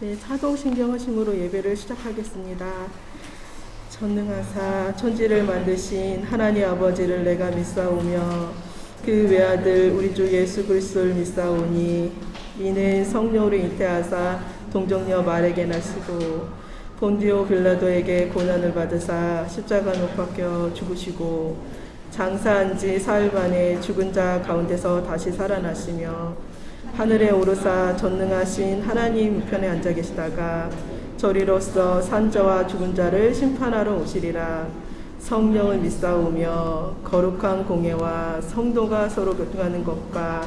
네, 사도신경하심으로 예배를 시작하겠습니다. 전능하사 천지를 만드신 하나님 아버지를 내가 믿사오며 그 외아들 우리 주 예수 그리스도를 믿사오니 이는 성령으로 잉태하사 동정녀 마리아에게 나시고 본디오 빌라도에게 고난을 받으사 십자가 못 박혀 죽으시고 장사한 지 사흘 만에 죽은 자 가운데서 다시 살아나시며 하늘에 오르사 전능하신 하나님 우편에 앉아 계시다가 저리로서 산자와 죽은 자를 심판하러 오시리라. 성령을 믿사오며 거룩한 공예와 성도가 서로 교통하는 것과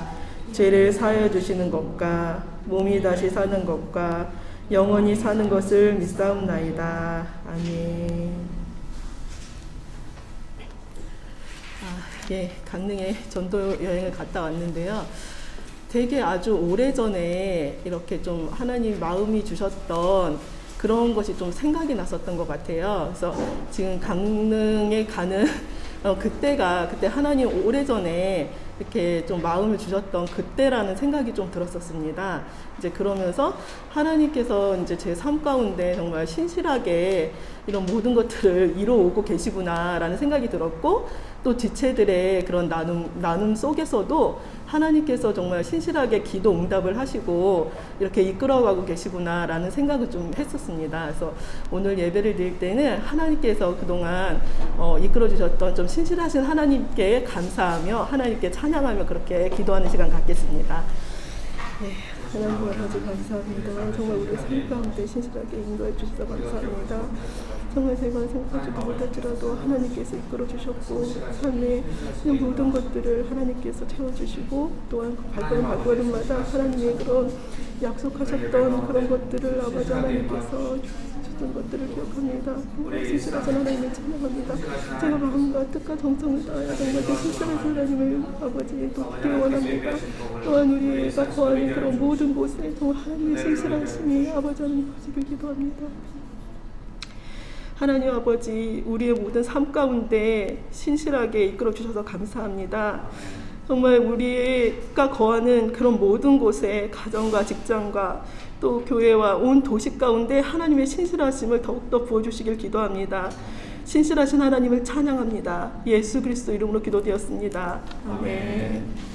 죄를 사하여 주시는 것과 몸이 다시 사는 것과 영원히 사는 것을 믿사옵나이다. 아멘. 강릉에 전도 여행을 갔다 왔는데요. 되게 아주 오래전에 이렇게 좀 하나님 마음이 주셨던 그런 것이 좀 생각이 났었던 것 같아요. 그래서 지금 강릉에 가는 그때 하나님 오래전에 이렇게 좀 마음을 주셨던 그때라는 생각이 좀 들었었습니다. 이제 그러면서 하나님께서 이제 제 삶 가운데 정말 신실하게 이런 모든 것들을 이루어오고 계시구나라는 생각이 들었고, 또 지체들의 그런 나눔 속에서도 하나님께서 정말 신실하게 기도 응답을 하시고 이렇게 이끌어가고 계시구나라는 생각을 좀 했었습니다. 그래서 오늘 예배를 드릴 때는 하나님께서 그동안 이끌어 주셨던 좀 신실하신 하나님께 감사하며 하나님께 찬양하며 그렇게 기도하는 시간 갖겠습니다. 네, 하나님 아버지 감사합니다. 정말 우리 삶 가운데 신실하게 인도해 주셔서 감사합니다. 정말 제가 생각하지도 못할지라도 하나님께서 이끌어 주셨고 삶의 모든 것들을 하나님께서 채워주시고 또한 발걸음마다 하나님의 그런 약속하셨던 그런 것들을 아버지 하나님께서 주셨던 것들을 기억합니다. 신실하신 하나님을 찬양합니다. 제가 마음과 뜻과 정성을 다하여 정말 그 신실하신 하나님을 아버지 돕기 원합니다. 또한 우리가 거하는 그런 모든 곳에 정말 하나님의 신실하심이 아버지 하나님 보시길 기도합니다. 하나님 아버지, 우리의 모든 삶 가운데 신실하게 이끌어 주셔서 감사합니다. 정말 우리가 거하는 그런 모든 곳에 가정과 직장과 또 교회와 온 도시 가운데 하나님의 신실하심을 더욱더 부어주시길 기도합니다. 신실하신 하나님을 찬양합니다. 예수 그리스도 이름으로 기도되었습니다. 아멘.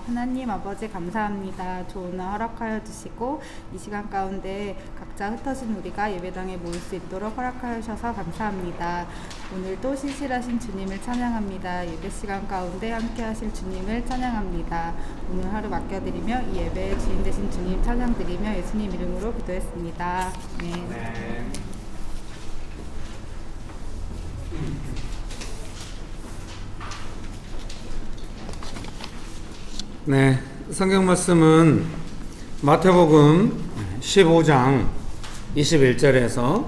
하나님 아버지 감사합니다. 좋은 날 허락하여 주시고 이 시간 가운데 각자 흩어진 우리가 예배당에 모일 수 있도록 허락하여 주셔서 감사합니다. 오늘도 신실하신 주님을 찬양합니다. 예배 시간 가운데 함께 하실 주님을 찬양합니다. 오늘 하루 맡겨드리며 이 예배의 주인 되신 주님 찬양드리며 예수님 이름으로 기도했습니다. 네. 네, 성경 말씀은 마태복음 15장 21절에서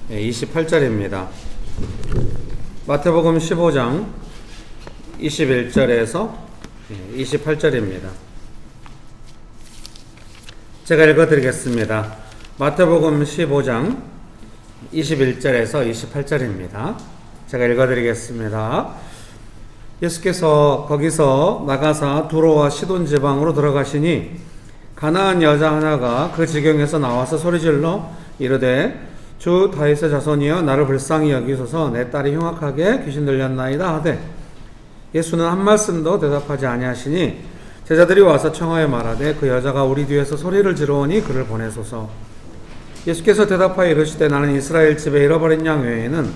28절입니다. 마태복음 15장 21절에서 28절입니다. 제가 읽어드리겠습니다. 마태복음 15장 21절에서 28절입니다. 제가 읽어드리겠습니다. 예수께서 거기서 나가사 두로와 시돈 지방으로 들어가시니 가나안 여자 하나가 그 지경에서 나와서 소리질러 이르되 주 다윗의 자손이여 나를 불쌍히 여기소서 내 딸이 흉악하게 귀신 들렸나이다 하되 예수는 한 말씀도 대답하지 아니하시니 제자들이 와서 청하여 말하되 그 여자가 우리 뒤에서 소리를 지르오니 그를 보내소서. 예수께서 대답하여 이르시되 나는 이스라엘 집에 잃어버린 양 외에는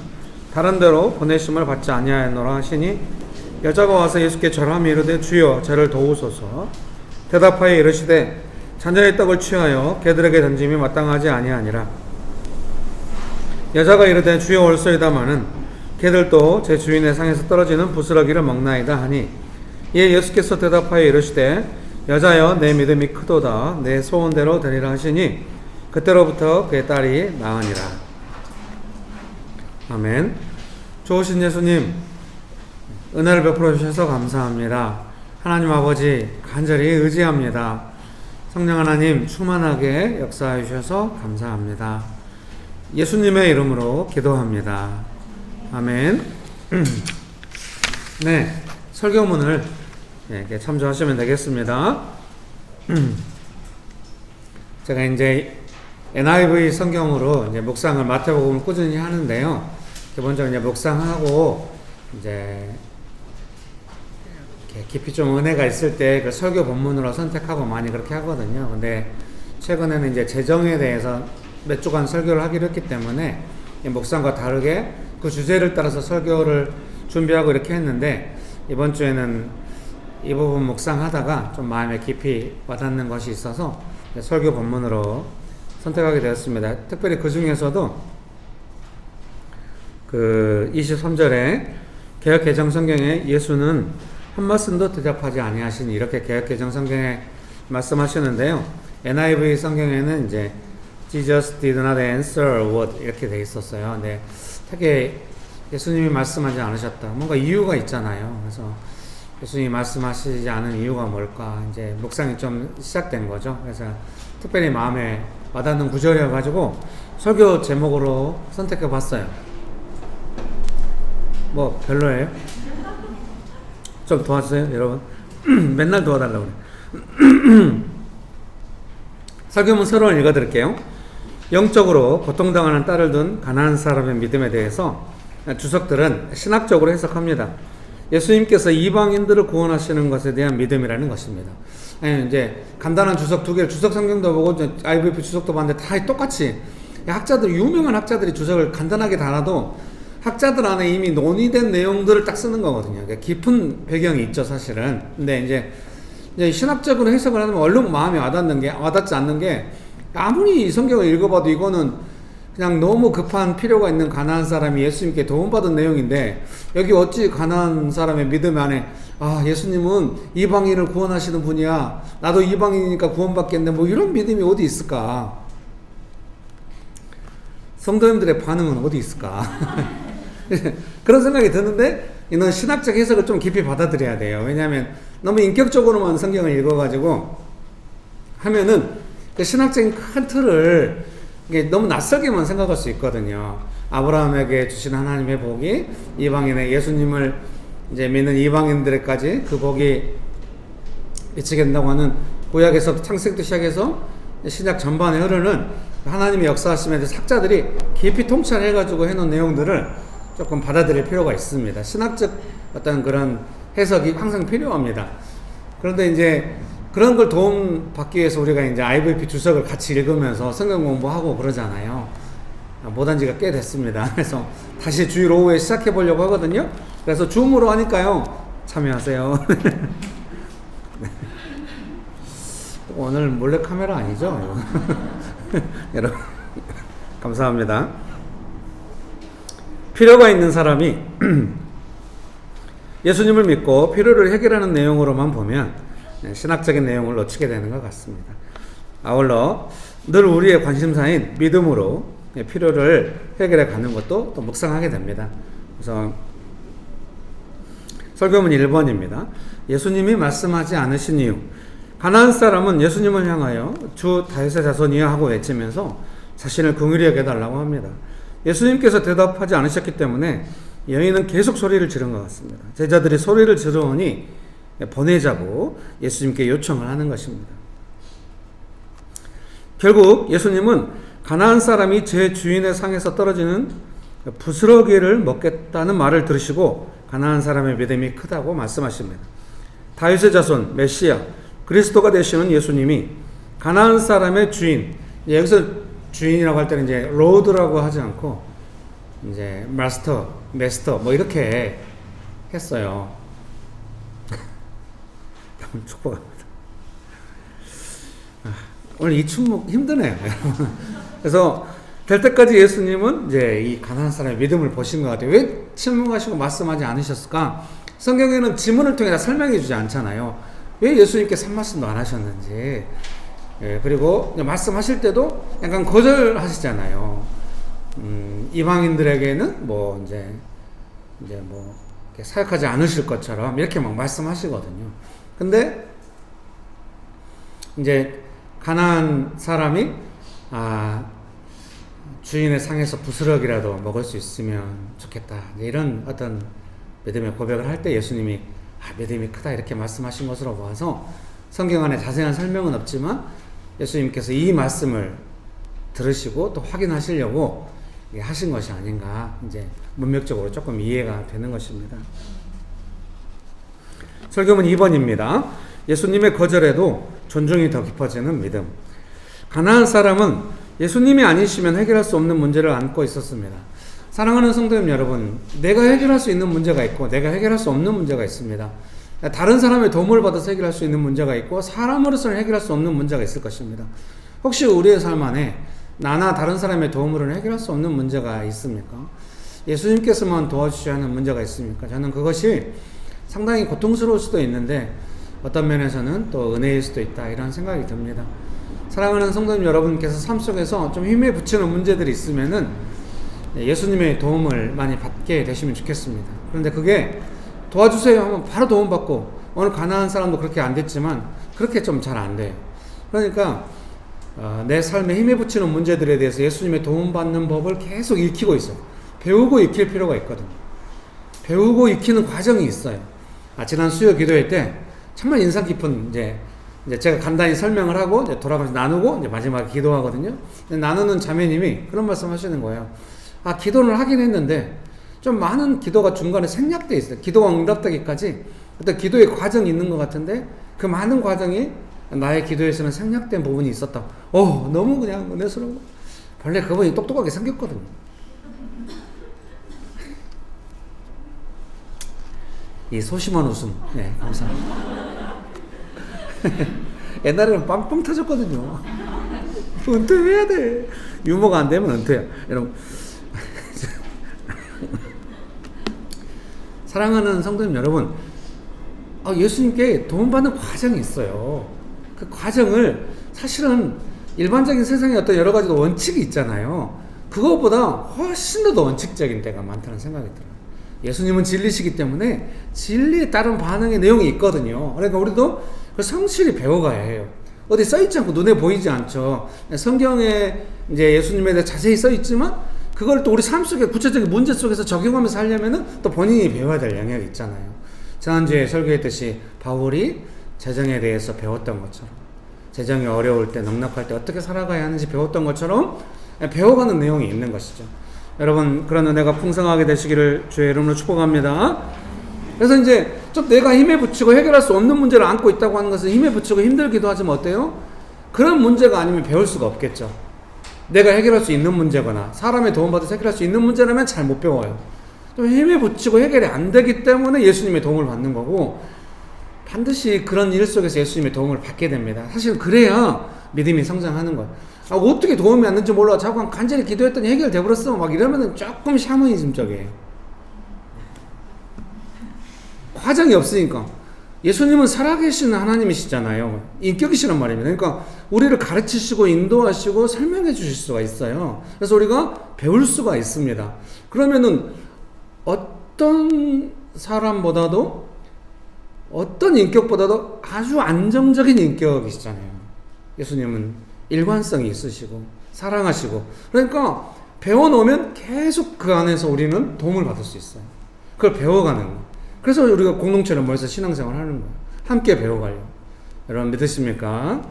다른 데로 보내심을 받지 아니하였노라 하시니 여자가 와서 예수께 절하며 이르되 주여 저를 도우소서. 대답하여 이르시되 잔자의 떡을 취하여 개들에게 던짐이 마땅하지 아니하니라. 여자가 이르되 주여 올소이다마는 개들도 제 주인의 상에서 떨어지는 부스러기를 먹나이다 하니 이에 예수께서 대답하여 이르시되 여자여 내 믿음이 크도다 내 소원대로 되리라 하시니 그때로부터 그의 딸이 나으니라. 아멘. 좋으신 예수님 은혜를 베풀어 주셔서 감사합니다. 하나님 아버지 간절히 의지합니다. 성령 하나님 충만하게 역사해 주셔서 감사합니다. 예수님의 이름으로 기도합니다. 아멘. 네, 설교문을 참조하시면 되겠습니다. 제가 이제 NIV 성경으로 이제 묵상을 마태복음을 꾸준히 하는데요. 기본적으로 이제 묵상하고 이제 깊이 좀 은혜가 있을 때 그 설교 본문으로 선택하고 많이 그렇게 하거든요. 근데 최근에는 이제 재정에 대해서 몇 주간 설교를 하기로 했기 때문에 묵상과 다르게 그 주제를 따라서 설교를 준비하고 이렇게 했는데 이번 주에는 이 부분 묵상하다가 좀 마음에 깊이 와닿는 것이 있어서 설교 본문으로 선택하게 되었습니다. 특별히 그 중에서도 그 23절에 개역개정성경에 예수는 한 말씀도 대답하지 아니하시니 이렇게 개역개정성경에 말씀하시는데요. NIV 성경에는 이제 Jesus did not answer what 이렇게 돼 있었어요. 근데 되게 예수님이 말씀하지 않으셨다. 뭔가 이유가 있잖아요. 그래서 예수님이 말씀하시지 않은 이유가 뭘까 이제 묵상이 좀 시작된 거죠. 그래서 특별히 마음에 와닿는 구절이어가지고 설교 제목으로 선택해봤어요. 뭐 별로예요? 좀 도와주세요 여러분. 맨날 도와달라고 그래. 설교문 서론을 읽어드릴게요. 영적으로 고통당하는 딸을 둔 가나안 사람의 믿음에 대해서 주석들은 신학적으로 해석합니다. 예수님께서 이방인들을 구원하시는 것에 대한 믿음이라는 것입니다. 이제 간단한 주석 두 개를 주석 성경도 보고 IVP 주석도 봤는데 다 똑같이 학자들 유명한 학자들이 주석을 간단하게 달아도 학자들 안에 이미 논의된 내용들을 딱 쓰는 거거든요. 그러니까 깊은 배경이 있죠, 사실은. 근데 이제 신학적으로 해석을 하면 얼른 마음에 와닿지 않는 게 아무리 이 성경을 읽어봐도 이거는 그냥 너무 급한 필요가 있는 가나안 사람이 예수님께 도움받은 내용인데 여기 어찌 가나안 사람의 믿음 안에 예수님은 이방인을 구원하시는 분이야. 나도 이방인이니까 구원받겠네. 뭐 이런 믿음이 어디 있을까? 성도님들의 반응은 어디 있을까? 그런 생각이 드는데 이런 신학적 해석을 좀 깊이 받아들여야 돼요. 왜냐하면 너무 인격적으로만 성경을 읽어가지고 하면은 그 신학적인 큰 틀을 이게 너무 낯설게만 생각할 수 있거든요. 아브라함에게 주신 하나님의 복이 이방인의 예수님을 이제 믿는 이방인들에까지 그 복이 미치게 된다고 하는 구약에서 창세기부터 시작해서 신약 전반에 흐르는 하나님의 역사하심에 대해서 학자들이 깊이 통찰해가지고 해놓은 내용들을 조금 받아들일 필요가 있습니다. 신학적 어떤 그런 해석이 항상 필요합니다. 그런데 이제 그런 걸 도움 받기 위해서 우리가 이제 IVP 주석을 같이 읽으면서 성경 공부하고 그러잖아요. 못한 지가 꽤 됐습니다. 그래서 다시 주일 오후에 시작해 보려고 하거든요. 그래서 줌으로 하니까요. 참여하세요. 오늘 몰래카메라 아니죠? 여러분 감사합니다. 필요가 있는 사람이 예수님을 믿고 필요를 해결하는 내용으로만 보면 신학적인 내용을 놓치게 되는 것 같습니다. 아울러 늘 우리의 관심사인 믿음으로 필요를 해결해 가는 것도 또 묵상하게 됩니다. 그래서 설교문 1번입니다. 예수님이 말씀하지 않으신 이유. 가나안 사람은 예수님을 향하여 주 다윗의 자손이여 하고 외치면서 자신을 긍휼히 여겨달라고 합니다. 예수님께서 대답하지 않으셨기 때문에 여인은 계속 소리를 지른 것 같습니다. 제자들이 소리를 지르니 보내자고 예수님께 요청을 하는 것입니다. 결국 예수님은 가나안 사람이 제 주인의 상에서 떨어지는 부스러기를 먹겠다는 말을 들으시고 가나안 사람의 믿음이 크다고 말씀하십니다. 다윗의 자손 메시아 그리스도가 되시는 예수님이 가나안 사람의 주인, 여기서 주인이라고 할 때는 이제 로드라고 하지 않고 이제 마스터, 메스터 뭐 이렇게 했어요. 축복합니다. 오늘 이 춤목 힘드네요. 그래서 될 때까지 예수님은 이제 이 가난한 사람의 믿음을 보신 것 같아요. 왜 침묵하시고 말씀하지 않으셨을까? 성경에는 지문을 통해 설명해 주지 않잖아요. 왜 예수님께 산말씀도 안 하셨는지. 예, 그리고 말씀하실 때도 약간 거절하시잖아요. 이방인들에게는 뭐 이제 뭐 사역하지 않으실 것처럼 이렇게 막 말씀하시거든요. 근데 이제 가나안 사람이 주인의 상에서 부스러기라도 먹을 수 있으면 좋겠다. 이런 어떤 믿음의 고백을 할 때 예수님이 믿음이 크다 이렇게 말씀하신 것으로 보아서 성경 안에 자세한 설명은 없지만 예수님께서 이 말씀을 들으시고 또 확인하시려고 하신 것이 아닌가 이제 문맥적으로 조금 이해가 되는 것입니다. 설교문 2번입니다. 예수님의 거절에도 존중이 더 깊어지는 믿음. 가나안 사람은 예수님이 아니시면 해결할 수 없는 문제를 안고 있었습니다. 사랑하는 성도님 여러분, 내가 해결할 수 있는 문제가 있고 내가 해결할 수 없는 문제가 있습니다. 다른 사람의 도움을 받아서 해결할 수 있는 문제가 있고 사람으로서는 해결할 수 없는 문제가 있을 것입니다. 혹시 우리의 삶 안에 나나 다른 사람의 도움으로는 해결할 수 없는 문제가 있습니까? 예수님께서만 도와주셔야 하는 문제가 있습니까? 저는 그것이 상당히 고통스러울 수도 있는데 어떤 면에서는 또 은혜일 수도 있다 이런 생각이 듭니다. 사랑하는 성도님 여러분께서 삶 속에서 좀 힘에 부치는 문제들이 있으면은 예수님의 도움을 많이 받게 되시면 좋겠습니다. 그런데 그게 도와주세요 하면 바로 도움받고 오늘 가나안 사람도 그렇게 안 됐지만 그렇게 좀 잘 안 돼요. 그러니까 내 삶에 힘에 부치는 문제들에 대해서 예수님의 도움받는 법을 계속 익히고 있어요. 배우고 익힐 필요가 있거든요. 배우고 익히는 과정이 있어요. 지난 수요 기도회 때 정말 인상 깊은 이제 제가 간단히 설명을 하고 이제 돌아가면서 나누고 이제 마지막에 기도하거든요. 나누는 자매님이 그런 말씀 하시는 거예요. 기도를 하긴 했는데 좀 많은 기도가 중간에 생략돼 있어요. 기도가 응답되기까지 어떤 기도의 과정이 있는 것 같은데 그 많은 과정이 나의 기도에서는 생략된 부분이 있었다. 너무 그냥 은혜스러워. 원래 그분이 똑똑하게 생겼거든요. 이 소심한 웃음, 네, 감사합니다. 옛날에는 빵빵 터졌거든요. 은퇴해야 돼. 유머가 안 되면 은퇴야. 여러분, 사랑하는 성도님 여러분, 예수님께 도움받는 과정이 있어요. 그 과정을 사실은 일반적인 세상에 어떤 여러 가지 원칙이 있잖아요. 그것보다 훨씬 더 원칙적인 때가 많다는 생각이 들어요. 예수님은 진리시기 때문에 진리에 따른 반응의 내용이 있거든요. 그러니까 우리도 그 성실히 배워가야 해요. 어디 써있지 않고 눈에 보이지 않죠. 성경에 이제 예수님에 대해 자세히 써있지만 그걸 또 우리 삶 속에 구체적인 문제 속에서 적용하면서 하려면은 또 본인이 배워야 될 영역이 있잖아요. 지난주에 설교했듯이 바울이 재정에 대해서 배웠던 것처럼 재정이 어려울 때 넉넉할 때 어떻게 살아가야 하는지 배웠던 것처럼 배워가는 내용이 있는 것이죠. 여러분 그런 은혜가 풍성하게 되시기를 주의 이름으로 축복합니다. 그래서 이제 좀 내가 힘에 부치고 해결할 수 없는 문제를 안고 있다고 하는 것은 힘에 부치고 힘들기도 하지만 어때요? 그런 문제가 아니면 배울 수가 없겠죠. 내가 해결할 수 있는 문제거나 사람의 도움받아서 해결할 수 있는 문제라면 잘 못 배워요. 좀 힘에 부치고 해결이 안 되기 때문에 예수님의 도움을 받는 거고, 반드시 그런 일 속에서 예수님의 도움을 받게 됩니다. 사실 그래야 믿음이 성장하는 거예요. 어떻게 도움이 안 되는지 몰라. 자꾸 간절히 기도했더니 해결돼 버렸어. 막 이러면은 조금 샤머니즘적이에요. 과정이 없으니까. 예수님은 살아계시는 하나님이시잖아요. 인격이시란 말입니다. 그러니까 우리를 가르치시고 인도하시고 설명해 주실 수가 있어요. 그래서 우리가 배울 수가 있습니다. 그러면은 어떤 사람보다도, 어떤 인격보다도 아주 안정적인 인격이시잖아요. 예수님은 일관성이 있으시고 사랑하시고, 그러니까 배워놓으면 계속 그 안에서 우리는 도움을 받을 수 있어요. 그걸 배워가는 거예요. 그래서 우리가 공동체로 모여서 신앙생활 하는 거예요. 함께 배워가요. 여러분 믿으십니까?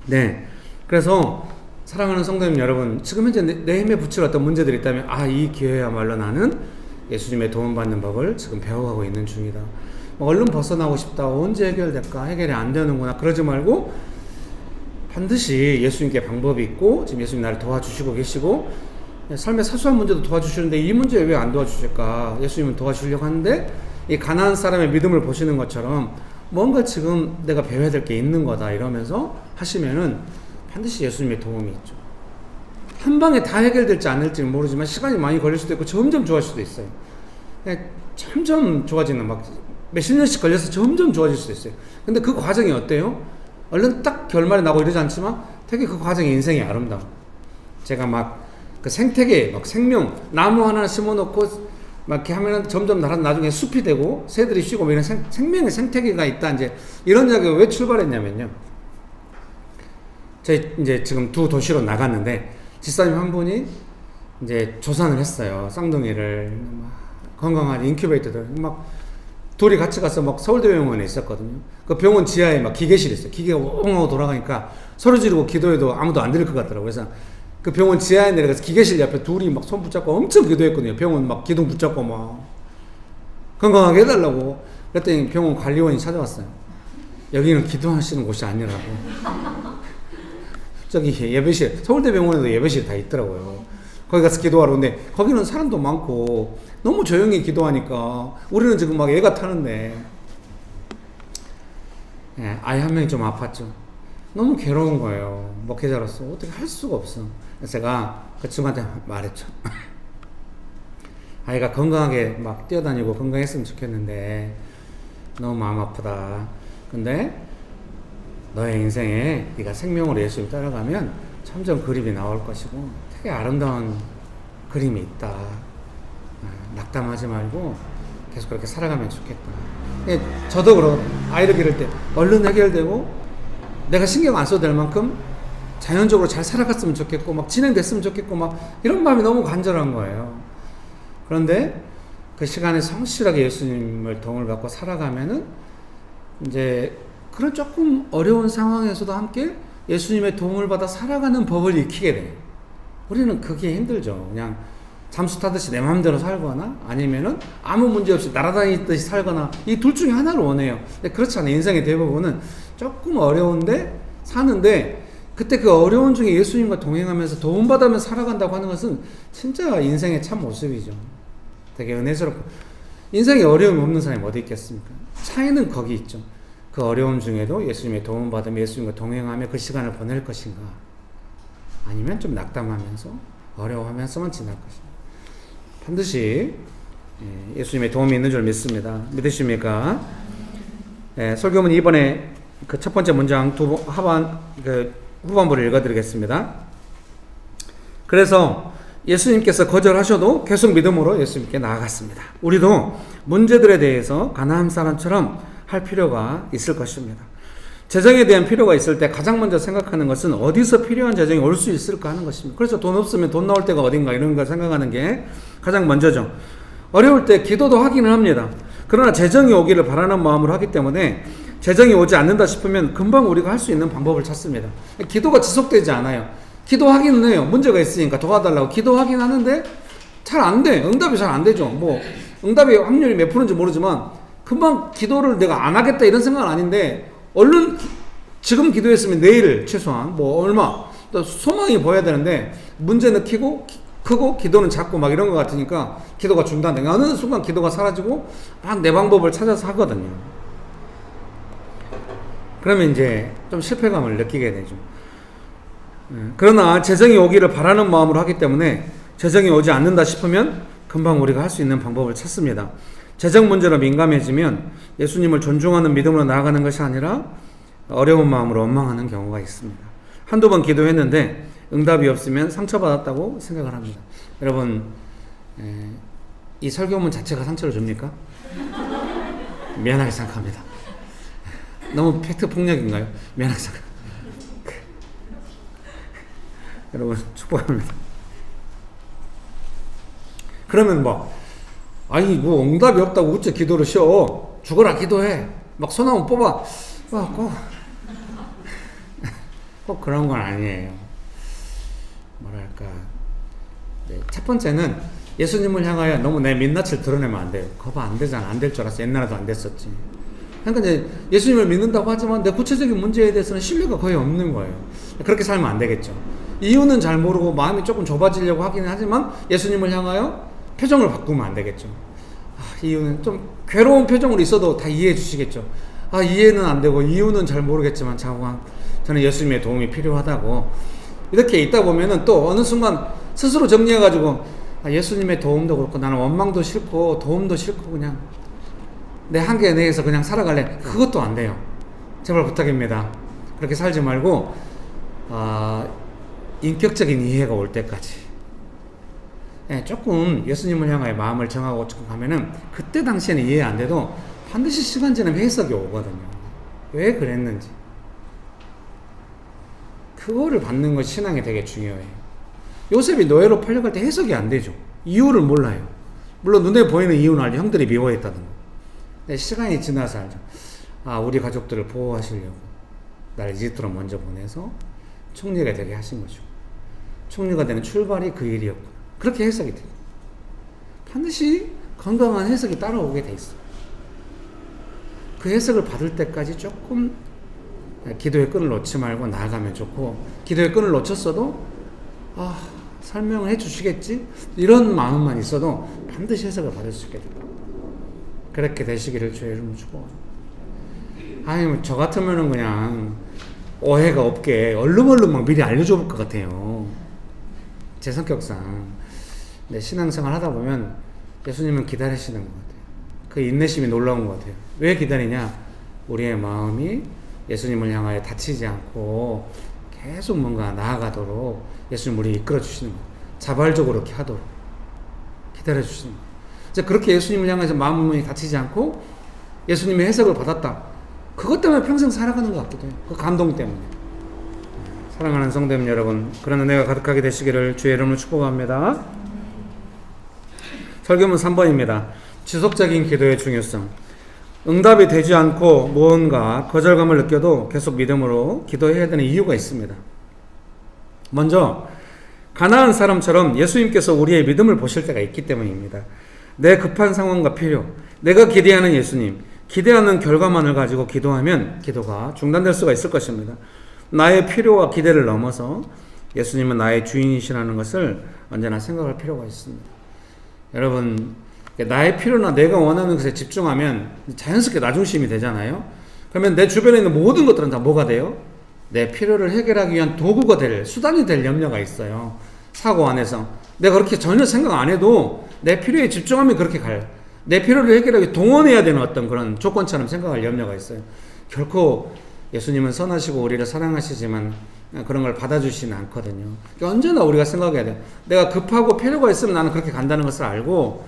네. 그래서 사랑하는 성도님 여러분, 지금 현재 내 힘에 부칠 어떤 문제들이 있다면, 이 기회야말로 나는 예수님의 도움받는 법을 지금 배워가고 있는 중이다. 얼른 벗어나고 싶다. 언제 해결될까? 해결이 안 되는구나. 그러지 말고 반드시 예수님께 방법이 있고, 지금 예수님 나를 도와주시고 계시고, 삶의 사소한 문제도 도와주시는데 이 문제 왜 안 도와주실까? 예수님은 도와주려고 하는데, 이 가난한 사람의 믿음을 보시는 것처럼 뭔가 지금 내가 배워야 될 게 있는 거다 이러면서 하시면은 반드시 예수님의 도움이 있죠. 한 방에 다 해결될지 않을지는 모르지만 시간이 많이 걸릴 수도 있고 점점 좋아질 수도 있어요. 점점 좋아지는, 막 몇십 년씩 걸려서 점점 좋아질 수도 있어요. 근데 그 과정이 어때요? 얼른 딱 결말이 나고 이러지 않지만 되게 그 과정이 인생이 아름다워. 제가 막 그 생태계, 막 생명, 나무 하나 심어놓고 막 이렇게 하면 점점 나중에 숲이 되고 새들이 쉬고 뭐 이런 생명의 생태계가 있다. 이제 이런 이야기가 왜 출발했냐면요. 저희 이제 지금 두 도시로 나갔는데 집사님 한 분이 이제 조산을 했어요. 쌍둥이를 막 건강한 인큐베이터들 막 둘이 같이 가서 막 서울대병원에 있었거든요. 그 병원 지하에 막 기계실이 있어요. 기계가 엉엉 돌아가니까 소리 지르고 기도해도 아무도 안 들릴 것 같더라고요. 그래서 그 병원 지하에 내려가서 기계실 옆에 둘이 막 손 붙잡고 엄청 기도했거든요. 병원 막 기둥 붙잡고 막 건강하게 해달라고. 그랬더니 병원 관리원이 찾아왔어요. 여기는 기도하시는 곳이 아니라고. 저기 예배실, 서울대병원에도 예배실이 다 있더라고요. 거기 가서 기도하러. 근데 거기는 사람도 많고 너무 조용히 기도하니까 우리는 지금 막 애가 타는데, 아이 한 명이 좀 아팠죠. 너무 괴로운 거예요. 목회자로서 어떻게 할 수가 없어. 그래서 제가 그 친구한테 말했죠. 아이가 건강하게 막 뛰어다니고 건강했으면 좋겠는데 너무 마음 아프다. 근데 너의 인생에 네가 생명으로 예수를 따라가면 점점 그림이 나올 것이고 되게 아름다운 그림이 있다. 낙담하지 말고 계속 그렇게 살아가면 좋겠다. 저도 그럼 아이를 기를 때 얼른 해결되고 내가 신경 안 써도 될 만큼 자연적으로 잘 살아갔으면 좋겠고 막 진행됐으면 좋겠고 막 이런 마음이 너무 간절한 거예요. 그런데 그 시간에 성실하게 예수님을 도움을 받고 살아가면은 이제 그런 조금 어려운 상황에서도 함께 예수님의 도움을 받아 살아가는 법을 익히게 돼요. 우리는 그게 힘들죠. 그냥 잠수 타듯이 내 마음대로 살거나 아니면은 아무 문제 없이 날아다니듯이 살거나 이 둘 중에 하나를 원해요. 근데 그렇지 않아요. 인생의 대부분은 조금 어려운데 사는데, 그때 그 어려운 중에 예수님과 동행하면서 도움받으며 살아간다고 하는 것은 진짜 인생의 참 모습이죠. 되게 은혜스럽고. 인생에 어려움이 없는 사람이 어디 있겠습니까? 차이는 거기 있죠. 그 어려움 중에도 예수님의 도움받으며 예수님과 동행하며 그 시간을 보낼 것인가, 아니면 좀 낙담하면서 어려워하면서만 지날 것인가. 반드시 예수님의 도움이 있는 줄 믿습니다. 믿으십니까? 설교문 이번에 그 첫 번째 문장 후반부를 읽어드리겠습니다. 그래서 예수님께서 거절하셔도 계속 믿음으로 예수님께 나아갔습니다. 우리도 문제들에 대해서 가나안 사람처럼 할 필요가 있을 것입니다. 재정에 대한 필요가 있을 때 가장 먼저 생각하는 것은 어디서 필요한 재정이 올 수 있을까 하는 것입니다. 그래서 돈 없으면 돈 나올 데가 어딘가 이런 걸 생각하는 게 가장 먼저죠. 어려울 때 기도도 하기는 합니다. 그러나 재정이 오기를 바라는 마음으로 하기 때문에 재정이 오지 않는다 싶으면 금방 우리가 할 수 있는 방법을 찾습니다. 기도가 지속되지 않아요. 기도하기는 해요. 문제가 있으니까 도와달라고 기도하긴 하는데 잘 안 돼. 응답이 잘 안 되죠. 뭐 응답의 확률이 몇 프로인지 모르지만 금방 기도를 내가 안 하겠다 이런 생각은 아닌데 얼른 지금 기도했으면 내일 최소한 뭐 얼마 또 소망이 보여야 되는데 문제는 크고 기도는 작고 막 이런 것 같으니까 기도가 중단돼. 어느 순간 기도가 사라지고 막 내 방법을 찾아서 하거든요. 그러면 이제 좀 실패감을 느끼게 되죠. 그러나 재정이 오기를 바라는 마음으로 하기 때문에 재정이 오지 않는다 싶으면 금방 우리가 할 수 있는 방법을 찾습니다. 재정 문제로 민감해지면 예수님을 존중하는 믿음으로 나아가는 것이 아니라 어려운 마음으로 원망하는 경우가 있습니다. 한두 번 기도했는데 응답이 없으면 상처받았다고 생각을 합니다. 여러분, 이 설교문 자체가 상처를 줍니까? 미안하게 생각합니다. 너무 팩트 폭력인가요? 미안하게 생각합니다. 여러분 축복합니다. 그러면 아니 응답이 없다고 어째 기도를 쉬어? 죽어라 기도해. 막 소나무 뽑아. 꼭 그런 건 아니에요. 뭐랄까. 네, 첫 번째는 예수님을 향하여 너무 내 민낯을 드러내면 안 돼요. 그거 안 되잖아. 안 될 줄 알았어. 옛날에도 안 됐었지. 그러니까 이제 예수님을 믿는다고 하지만 내 구체적인 문제에 대해서는 신뢰가 거의 없는 거예요. 그렇게 살면 안 되겠죠. 이유는 잘 모르고 마음이 조금 좁아지려고 하기는 하지만 예수님을 향하여 표정을 바꾸면 안 되겠죠. 이유는 좀 괴로운 표정으로 있어도 다 이해해 주시겠죠. 이해는 안 되고 이유는 잘 모르겠지만 저는 예수님의 도움이 필요하다고 이렇게 있다 보면은 또 어느 순간 스스로 정리해가지고 예수님의 도움도 그렇고 나는 원망도 싫고 도움도 싫고 그냥 내 한계 내에서 그냥 살아갈래. 그것도 안 돼요. 제발 부탁입니다. 그렇게 살지 말고 인격적인 이해가 올 때까지 조금 예수님을 향하여 마음을 정하고 조금 가면은 그때 당시에는 이해 안 돼도 반드시 시간 지나면 해석이 오거든요. 왜 그랬는지 그거를 받는 것이 신앙이 되게 중요해요. 요셉이 노예로 팔려갈 때 해석이 안 되죠. 이유를 몰라요. 물론 눈에 보이는 이유는 알죠. 형들이 미워했다는 거. 근데 시간이 지나서 알죠. 우리 가족들을 보호하시려고 날 이집트로 먼저 보내서 총리가 되게 하신 거죠. 총리가 되는 출발이 그 일이었구나. 그렇게 해석이 돼요. 반드시 건강한 해석이 따라오게 돼 있어요. 그 해석을 받을 때까지 조금 기도의 끈을 놓지 말고 나아가면 좋고, 기도의 끈을 놓쳤어도 설명을 해 주시겠지? 이런 마음만 있어도 반드시 해석을 받을 수 있게 됩니다. 그렇게 되시기를 주의 이름으로 축복합니다. 저 같으면은 그냥 오해가 없게 얼른 막 미리 알려줘 볼 것 같아요. 제 성격상. 근데 신앙생활 하다 보면 예수님은 기다리시는 것 같아요. 그 인내심이 놀라운 것 같아요. 왜 기다리냐? 우리의 마음이 예수님을 향하여 다치지 않고 계속 뭔가 나아가도록 예수님 우리 이끌어 주시는 거예요. 자발적으로 이렇게 하도록 기다려 주시는 거예요. 이제 그렇게 예수님을 향해서 마음이 다치지 않고 예수님의 해석을 받았다. 그것 때문에 평생 살아가는 것 같기도 해요. 그 감동 때문에. 사랑하는 성도님 여러분, 그런 은혜가 가득하게 되시기를 주의 이름으로 축복합니다. 설교문 3번입니다. 지속적인 기도의 중요성. 응답이 되지 않고 무언가 거절감을 느껴도 계속 믿음으로 기도해야 되는 이유가 있습니다. 먼저 가나안 사람처럼 예수님께서 우리의 믿음을 보실 때가 있기 때문입니다. 내 급한 상황과 필요, 내가 기대하는 예수님, 기대하는 결과만을 가지고 기도하면 기도가 중단될 수가 있을 것입니다. 나의 필요와 기대를 넘어서 예수님은 나의 주인이시라는 것을 언제나 생각할 필요가 있습니다. 여러분, 나의 필요나 내가 원하는 것에 집중하면 자연스럽게 나중심이 되잖아요. 그러면 내 주변에 있는 모든 것들은 다 뭐가 돼요? 내 필요를 해결하기 위한 도구가 될, 수단이 될 염려가 있어요. 사고 안에서 내가 그렇게 전혀 생각 안 해도 내 필요에 집중하면 그렇게 가요. 내 필요를 해결하기 동원해야 되는 어떤 그런 조건처럼 생각할 염려가 있어요. 결코 예수님은 선하시고 우리를 사랑하시지만 그런 걸 받아주시는 않거든요. 그러니까 언제나 우리가 생각해야 돼요. 내가 급하고 필요가 있으면 나는 그렇게 간다는 것을 알고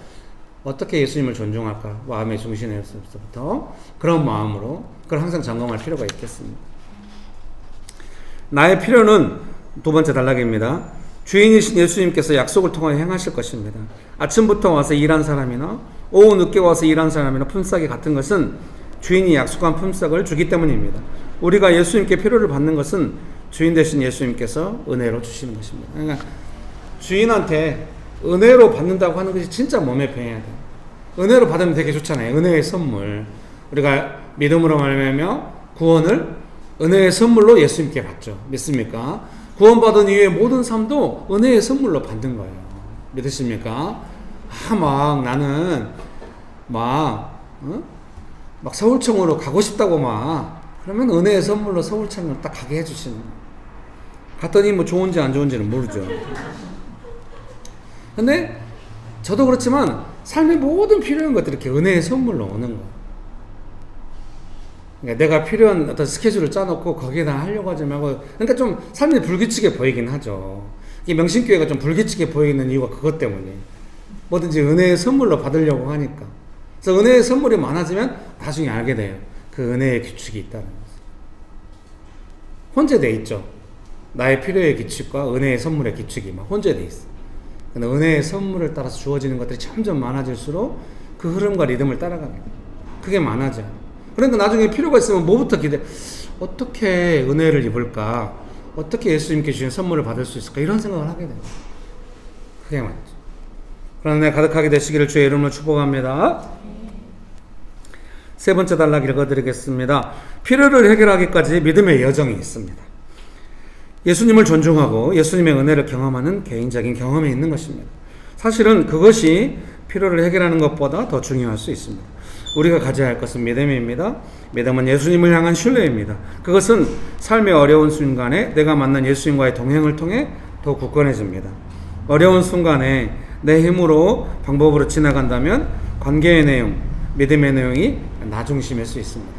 어떻게 예수님을 존중할까? 마음의 중심에서부터 그런 마음으로 그걸 항상 점검할 필요가 있겠습니다. 나의 필요는 두 번째 단락입니다. 주인이신 예수님께서 약속을 통하여 행하실 것입니다. 아침부터 와서 일한 사람이나 오후 늦게 와서 일한 사람이나 품삯이 같은 것은 주인이 약속한 품삯을 주기 때문입니다. 우리가 예수님께 필요를 받는 것은 주인 되신 예수님께서 은혜로 주시는 것입니다. 그러니까 주인한테 은혜로 받는다고 하는 것이 진짜 몸에 배해야 돼요. 은혜로 받으면 되게 좋잖아요. 은혜의 선물. 우리가 믿음으로 말하며 구원을 은혜의 선물로 예수님께 받죠. 믿습니까? 구원받은 이후의 모든 삶도 은혜의 선물로 받는 거예요. 믿으십니까? 막 나는 막 서울청으로 가고 싶다고 그러면 은혜의 선물로 서울청으로 딱 가게 해주시는 거예요. 갔더니 뭐 좋은지 안 좋은지는 모르죠. 근데 저도 그렇지만 삶의 모든 필요한 것들이 이렇게 은혜의 선물로 오는 거예요. 그러니까 내가 필요한 어떤 스케줄을 짜놓고 거기에다 하려고 하지 말고, 그러니까 좀 삶이 불규칙해 보이긴 하죠. 이 명신교회가 좀 불규칙해 보이는 이유가 그것 때문에 뭐든지 은혜의 선물로 받으려고 하니까. 그래서 은혜의 선물이 많아지면 나중에 알게 돼요. 그 은혜의 규칙이 있다는 것을. 혼재되어 있죠. 나의 필요의 규칙과 은혜의 선물의 규칙이 막 혼재되어 있어. 근데 은혜의 선물을 따라서 주어지는 것들이 점점 많아질수록 그 흐름과 리듬을 따라가게 돼. 그게 많아져. 그러니까 나중에 필요가 있으면 뭐부터 어떻게 은혜를 입을까? 어떻게 예수님께 주신 선물을 받을 수 있을까? 이런 생각을 하게 돼요. 그게 맞죠. 그러나 내 가득하게 되시기를 주의 이름으로 축복합니다. 세 번째 단락 읽어드리겠습니다. 필요를 해결하기까지 믿음의 여정이 있습니다. 예수님을 존중하고 예수님의 은혜를 경험하는 개인적인 경험이 있는 것입니다. 사실은 그것이 필요를 해결하는 것보다 더 중요할 수 있습니다. 우리가 가져야 할 것은 믿음입니다. 믿음은 예수님을 향한 신뢰입니다. 그것은 삶의 어려운 순간에 내가 만난 예수님과의 동행을 통해 더 굳건해집니다. 어려운 순간에 내 힘으로 방법으로 지나간다면 관계의 내용, 믿음의 내용이 나중심일 수 있습니다.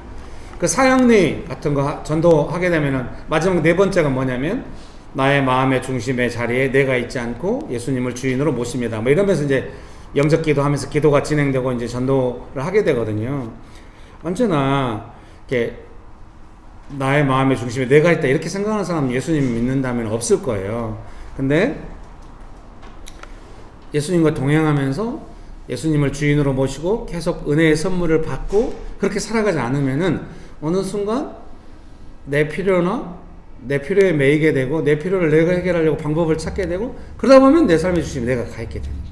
그 사형리 같은 거 전도하게 되면은 마지막 네 번째가 뭐냐면 나의 마음의 중심의 자리에 내가 있지 않고 예수님을 주인으로 모십니다. 뭐 이러면서 이제 영적 기도하면서 기도가 진행되고 이제 전도를 하게 되거든요. 언제나 이렇게 나의 마음의 중심에 내가 있다 이렇게 생각하는 사람은 예수님 믿는다면 없을 거예요. 근데 예수님과 동행하면서 예수님을 주인으로 모시고 계속 은혜의 선물을 받고 그렇게 살아가지 않으면은 어느 순간 내 필요나 내 필요에 매이게 되고 내 필요를 내가 해결하려고 방법을 찾게 되고 그러다 보면 내 삶의 중심에 내가 가 있게 되는 거예요.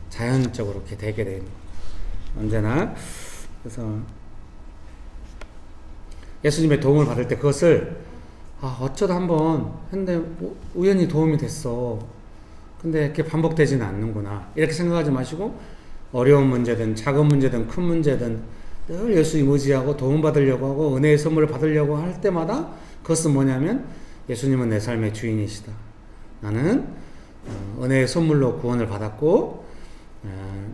자연적으로 이렇게 되게 되는 거예요. 언제나. 그래서 예수님의 도움을 받을 때 그것을 어쩌다 한번 했는데 우연히 도움이 됐어. 근데 이렇게 반복되지는 않는구나. 이렇게 생각하지 마시고 어려운 문제든 작은 문제든 큰 문제든 늘 예수님 의지하고 도움받으려고 하고 은혜의 선물을 받으려고 할 때마다 그것은 뭐냐면 예수님은 내 삶의 주인이시다. 나는 은혜의 선물로 구원을 받았고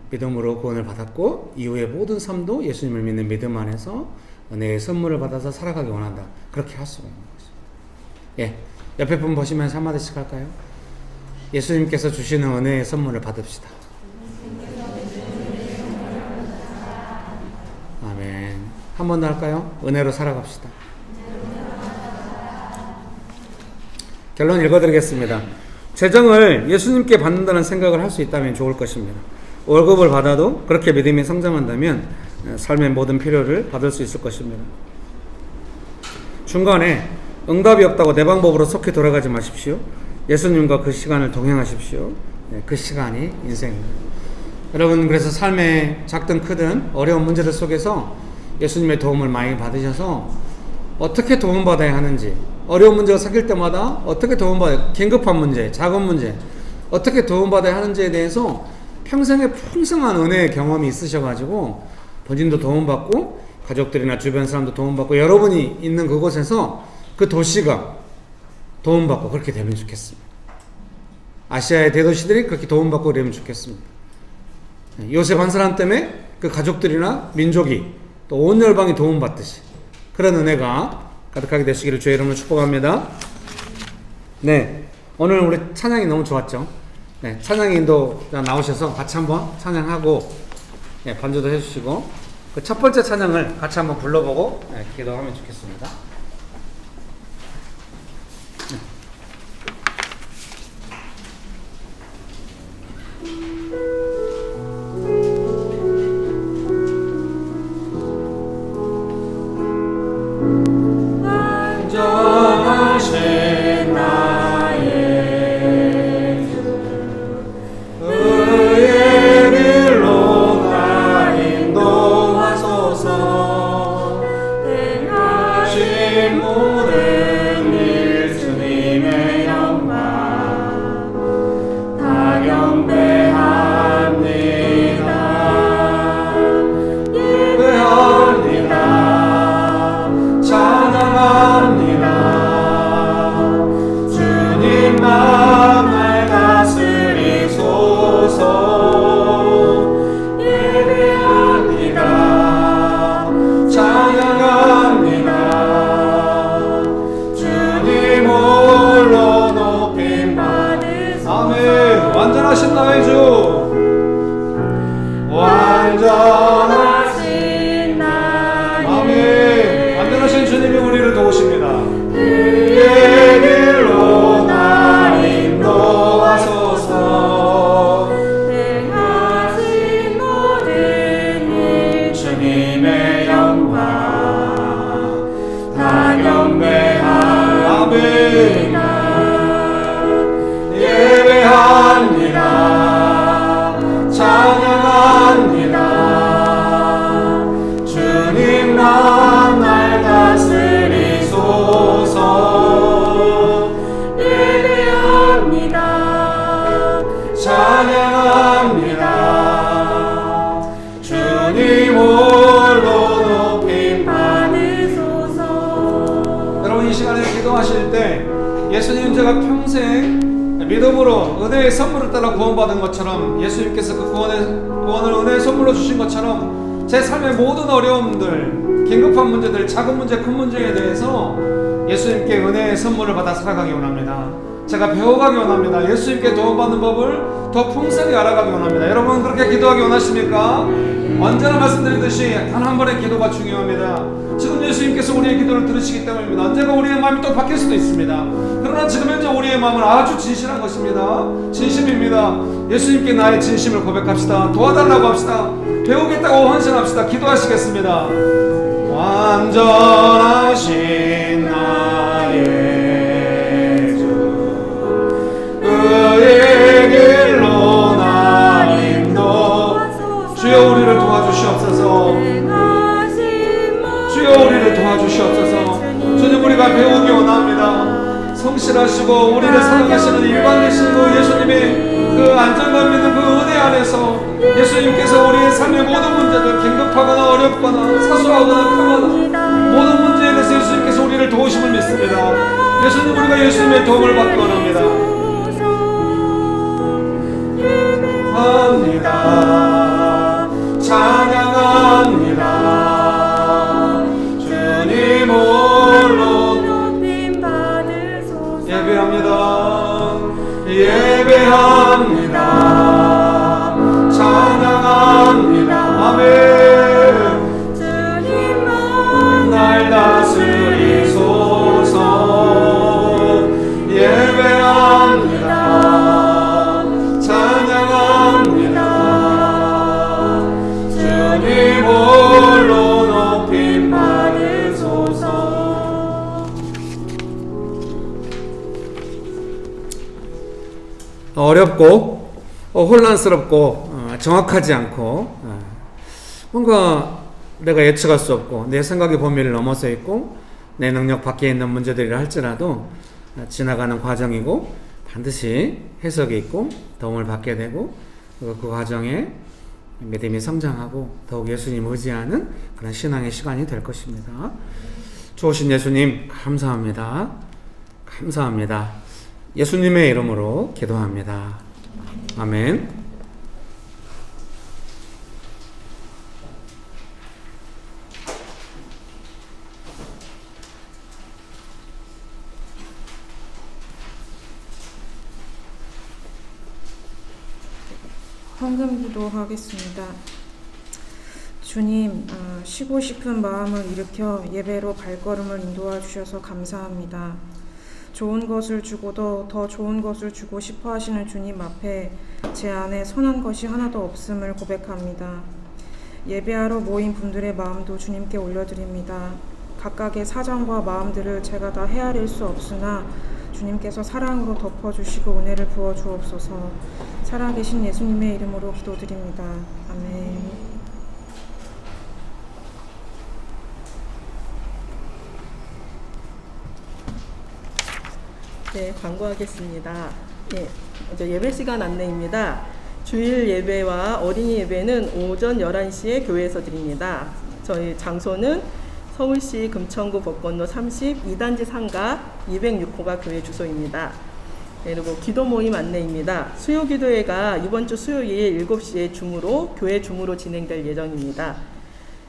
믿음으로 구원을 받았고 이후의 모든 삶도 예수님을 믿는 믿음 안에서 은혜의 선물을 받아서 살아가기 원한다. 그렇게 할 수가 있는 거죠. 예, 옆에 분 보시면서 한마디씩 할까요? 예수님께서 주시는 은혜의 선물을 받읍시다. 아멘. 한 번 더 할까요? 은혜로 살아갑시다. 결론 읽어드리겠습니다. 재정을 예수님께 받는다는 생각을 할 수 있다면 좋을 것입니다. 월급을 받아도 그렇게 믿음이 성장한다면 삶의 모든 필요를 받을 수 있을 것입니다. 중간에 응답이 없다고 내 방법으로 속히 돌아가지 마십시오. 예수님과 그 시간을 동행하십시오. 그 시간이 인생입니다. 여러분, 그래서 삶의 작든 크든 어려운 문제들 속에서 예수님의 도움을 많이 받으셔서 어떻게 도움받아야 하는지, 어려운 문제가 생길 때마다 어떻게 도움받아야, 긴급한 문제, 작은 문제 어떻게 도움받아야 하는지에 대해서 평생에 풍성한 은혜의 경험이 있으셔가지고 본인도 도움받고 가족들이나 주변 사람도 도움받고 여러분이 있는 그곳에서 그 도시가 도움받고 그렇게 되면 좋겠습니다. 아시아의 대도시들이 그렇게 도움받고 그러면 좋겠습니다. 요셉 한 사람 때문에 그 가족들이나 민족이 또 온 열방이 도움받듯이 그런 은혜가 가득하게 되시기를 주의 이름으로 축복합니다. 네, 오늘 우리 찬양이 너무 좋았죠. 네, 찬양 인도자 나오셔서 같이 한번 찬양하고 반주도 해주시고 그 첫 번째 찬양을 같이 한번 불러보고 기도하면 좋겠습니다. 의의 길로 모든 일 주님의 영광 다 경배합니다. 예배합니다. 찬양합니다. 주님만 날 다스리소서. 예배합니다. 찬양합니다. 주님 홀로 높임 받으소서. 아멘. 완전하신 나의 주, 완전하신 나의 아멘. 완전하신 주님이 우리를 도우십니다. 그의 길로 나 인도하소서. 행하신 모든 일 주님의 영광 다 경배합니다. 예배합니다. 찬양합니다. 주님만 날 다스리소서. 예배합니다. 찬양합니다. 주님 홀로 높임 받으소서. 여러분, 이 시간에 기도하실 때 예수님, 제가 평생 믿음으로 은혜의 선물을 따라 구원받은 것처럼, 예수님께서 그 구원을 은혜의 선물로 주신 것처럼 제 삶의 모든 어려움들, 긴급한 문제들, 작은 문제, 큰 문제에 대해서 예수님께 은혜의 선물을 받아 살아가기 원합니다. 제가 배워가기 원합니다. 예수님께 도움받는 법을 더 풍성히 알아가기 원합니다. 여러분, 그렇게 기도하기 원하십니까? 언제나 말씀드리듯이 단 한 번의 기도가 중요합니다. 지금 예수님께서 우리의 기도를 들으시기 때문입니다. 언제가 우리의 마음이 또 바뀔 수도 있습니다. 그러나 지금 현재 우리의 마음은 아주 진실한 것입니다. 진심입니다. 예수님께 나의 진심을 고백합시다. 도와달라고 합시다. 배우겠다고 헌신합시다. 기도하시겠습니다. 완전하신 나의 주, 그의 길로 나 인도. 주여, 우리를 도와주시옵소서. 주여, 우리를 도와주시옵소서. 주님, 우리가 배우기 원합니다. 성실하시고 우리를 사랑하시는 일관 되신 그 예수님의 그 안정감 있는 그 은혜 안에서 예수님께서 우리의 삶의 모든 문제들, 긴급하거나 어렵거나 사소하거나 크거나 모든 문제에 대해서 예수님께서 우리를 도우심을 믿습니다. 예수님, 우리가 예수님의 도움을 받기 원합니다. 합니다. 찬양합니다. 주님 홀로 높임 받으소서. 예배합니다. 예배합니다. 찬양합니다. 아멘. 주님만 날 다스리소서. 예배합니다. 찬양합니다. 주님 홀로 높임 받으소서. 어렵고 혼란스럽고 정확하지 않고 뭔가 내가 예측할 수 없고 내 생각의 범위를 넘어서 있고 내 능력 밖에 있는 문제들이라 할지라도 지나가는 과정이고 반드시 해석이 있고 도움을 받게 되고 그 과정에 믿음이 성장하고 더욱 예수님 의지하는 그런 신앙의 시간이 될 것입니다. 좋으신 예수님, 감사합니다. 감사합니다. 예수님의 이름으로 기도합니다. 아멘. 헌금 기도하겠습니다. 주님, 쉬고 싶은 마음을 일으켜 예배로 발걸음을 인도해 주셔서 감사합니다. 좋은 것을 주고도 더 좋은 것을 주고 싶어 하시는 주님 앞에 제 안에 선한 것이 하나도 없음을 고백합니다. 예배하러 모인 분들의 마음도 주님께 올려드립니다. 각각의 사정과 마음들을 제가 다 헤아릴 수 없으나 주님께서 사랑으로 덮어주시고 은혜를 부어주옵소서. 살아계신 예수님의 이름으로 기도드립니다. 아멘. 네, 광고하겠습니다. 예, 먼저 예배 시간 안내입니다. 주일 예배와 어린이 예배는 오전 11시에 교회에서 드립니다. 저희 장소는 서울시 금천구 법건로 32단지 상가 206호가 교회 주소입니다. 네, 그리고 기도 모임 안내입니다. 수요 기도회가 이번 주 수요일 7시에 줌으로 교회 줌으로 진행될 예정입니다.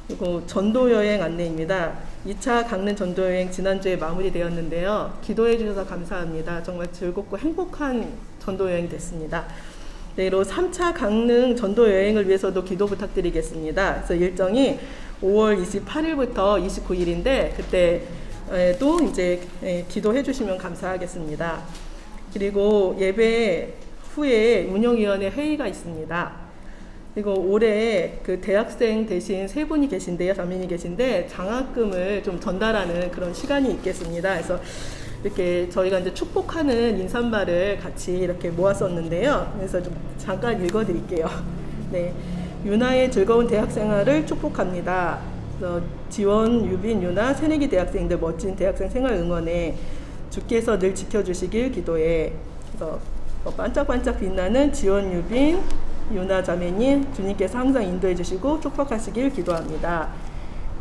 그리고 전도 여행 안내입니다. 2차 강릉 전도 여행 지난주에 마무리되었는데요. 기도해 주셔서 감사합니다. 정말 즐겁고 행복한 전도 여행이 됐습니다. 네, 그리고 3차 강릉 전도 여행을 위해서도 기도 부탁드리겠습니다. 그래서 일정이 5월 28일부터 29일인데 그때도 이제 기도해 주시면 감사하겠습니다. 그리고 예배 후에 운영위원회 회의가 있습니다. 그리고 올해 그 대학생 대신 세 분이 계신데요, 자매님이 계신데 장학금을 좀 전달하는 그런 시간이 있겠습니다. 그래서 이렇게 저희가 이제 축복하는 인사말을 같이 이렇게 모았었는데요. 그래서 좀 잠깐 읽어드릴게요. 네, 유나의 즐거운 대학생활을 축복합니다. 그래서 지원, 유빈, 유나 새내기 대학생들 멋진 대학생 생활 응원에 주께서 늘 지켜주시길 기도해. 그래서 반짝반짝 빛나는 지원, 유빈, 유나 자매님 주님께서 항상 인도해 주시고 축복하시길 기도합니다.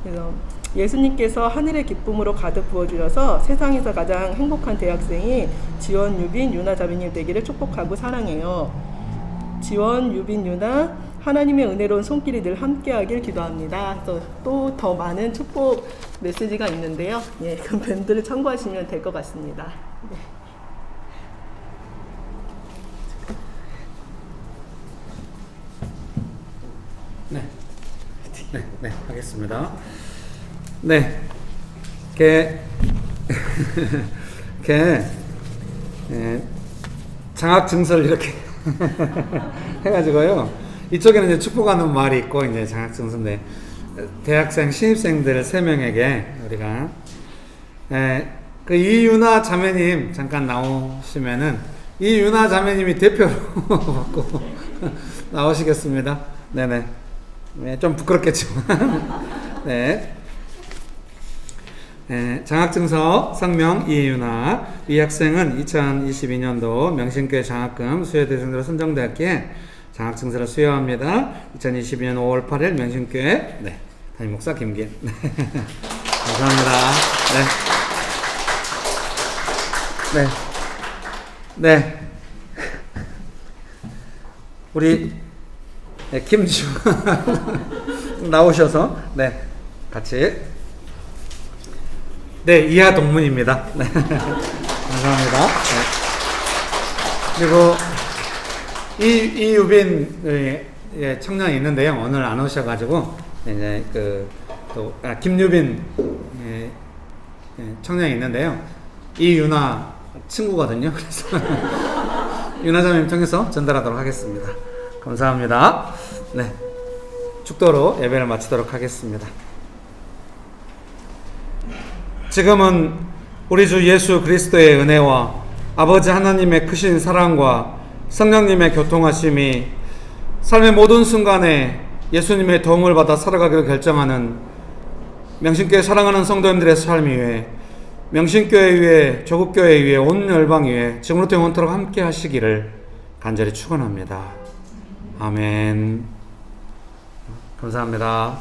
그래서 예수님께서 하늘의 기쁨으로 가득 부어주셔서 세상에서 가장 행복한 대학생이 지원, 유빈, 유나 자매님 되기를 축복하고 사랑해요. 지원, 유빈, 유나 하나님의 은혜로운 손길이 늘 함께하길 기도합니다. 그래서 또 더 많은 축복 메시지가 있는데요. 예, 그 밴드를 참고하시면 될 것 같습니다. 네. 네, 하겠습니다. 네, 개 장학 증서를 이렇게 해가지고요. 이쪽에는 이제 축복하는 말이 있고 이제 장학 증서인데 대학생 신입생들 3명에게 우리가 그 이유나 자매님 잠깐 나오시면은 이유나 자매님이 대표로 받고 나오시겠습니다. 네네. 네, 좀 부끄럽겠지만 네. 네, 장학증서 성명 이유나 이 학생은 2022년도 명신교회 장학금 수여 대상자로 선정되었기에 장학증서를 수여합니다. 2022년 5월 8일 명신교회 담임 목사 김길 감사합니다. 네. 우리 김주 나오셔서 같이 이하 동문입니다. 감사합니다. 그리고 이유빈 청년이 있는데요. 오늘 안 오셔가지고 이제 김유빈 청년이 있는데요. 이유나 친구거든요. 그래서 유나자매님 통해서 전달하도록 하겠습니다. 감사합니다. 네, 축도로 예배를 마치도록 하겠습니다. 지금은 우리 주 예수 그리스도의 은혜와 아버지 하나님의 크신 사랑과 성령님의 교통하심이 삶의 모든 순간에 예수님의 도움을 받아 살아가기로 결정하는 명신교회 사랑하는 성도님들의 삶 위에 명신교회 위에 조국교회 위에 온 열방 위에 지금부터 영원토록 함께 하시기를 간절히 축원합니다. 아멘. 감사합니다.